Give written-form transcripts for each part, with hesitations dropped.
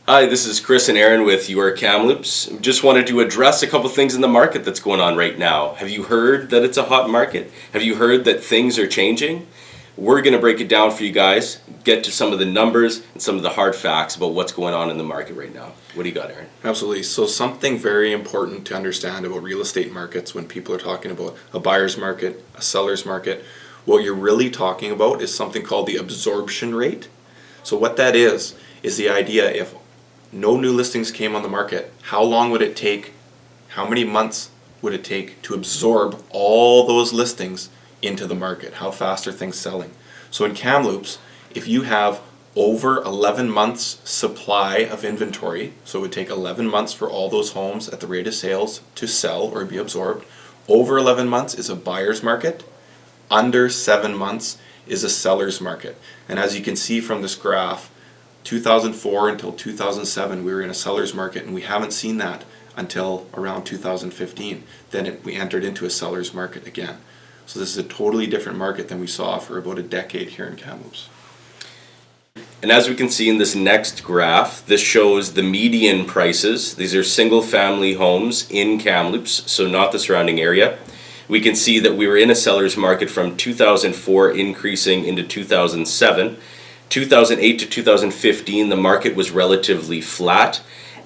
Hi, this is Chris and Aaron with your Kamloops. Just wanted to address a couple things in the market that's going on right now. Have you heard that it's a hot market? Have you heard that things are changing? We're going to break it down for you guys, get to some of the numbers and some of the hard facts about what's going on in the market right now. What do you got, Aaron? Absolutely. So something very important to understand about real estate markets when people are talking about a buyer's market, a seller's market, what you're really talking about is something called the absorption rate. So what that is the idea if no new listings came on the market, how long would it take, how many months would it take to absorb all those listings into the market? How fast are things selling? So in Kamloops, if you have over 11 months supply of inventory, so it would take 11 months for all those homes at the rate of sales to sell or be absorbed. Over 11 months is a buyer's market. Under 7 months is a seller's market. And as you can see from this graph, 2004 until 2007 we were in a seller's market, and we haven't seen that until around 2015. Then we entered into a seller's market again. So this is a totally different market than we saw for about a decade here in Kamloops. And as we can see in this next graph, this shows the median prices. These are single family homes in Kamloops, so not the surrounding area. We can see that we were in a seller's market from 2004 increasing into 2007. 2008 to 2015, the market was relatively flat,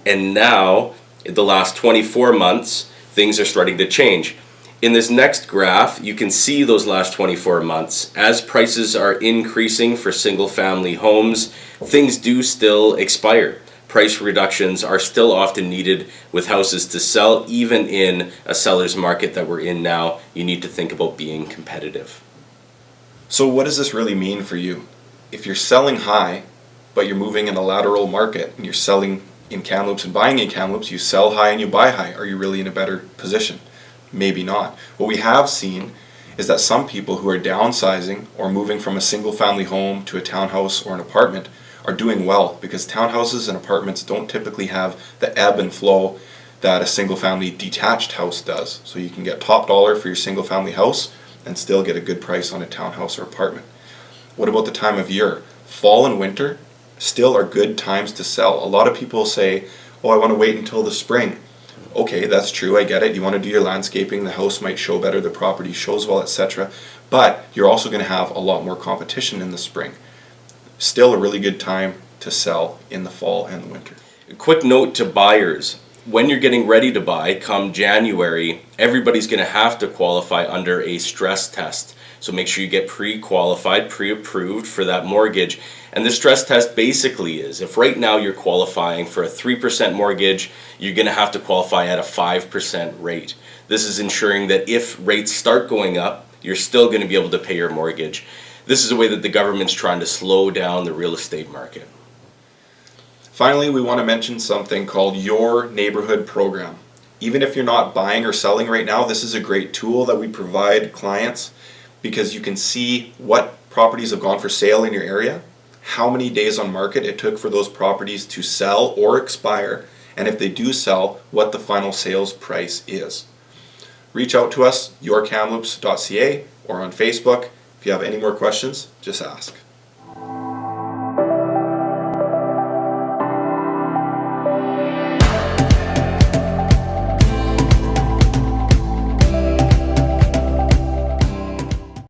and now, in the last 24 months, things are starting to change. In this next graph, you can see those last 24 months. As prices are increasing for single-family homes, things do still expire. Price reductions are still often needed with houses to sell. Even in a seller's market that we're in now, you need to think about being competitive. So what does this really mean for you? If you're selling high, but you're moving in a lateral market, and you're selling in Kamloops and buying in Kamloops, you sell high and you buy high, are you really in a better position? Maybe not. What we have seen is that some people who are downsizing or moving from a single family home to a townhouse or an apartment are doing well, because townhouses and apartments don't typically have the ebb and flow that a single family detached house does. So you can get top dollar for your single family house and still get a good price on a townhouse or apartment. What about the time of year? Fall and winter still are good times to sell. A lot of people say, oh, I want to wait until the spring. Okay, that's true, I get it. You want to do your landscaping, the house might show better, the property shows well, etc. But you're also going to have a lot more competition in the spring. Still a really good time to sell in the fall and the winter. A quick note to buyers. When you're getting ready to buy, come January, everybody's going to have to qualify under a stress test. So make sure you get pre-qualified, pre-approved for that mortgage. And the stress test basically is, if right now you're qualifying for a 3% mortgage, you're going to have to qualify at a 5% rate. This is ensuring that if rates start going up, you're still going to be able to pay your mortgage. This is a way that the government's trying to slow down the real estate market. Finally, we want to mention something called Your Neighborhood Program. Even if you're not buying or selling right now, this is a great tool that we provide clients, because you can see what properties have gone for sale in your area, how many days on market it took for those properties to sell or expire, and if they do sell, what the final sales price is. Reach out to us, yourkamloops.ca, or on Facebook. If you have any more questions, just ask.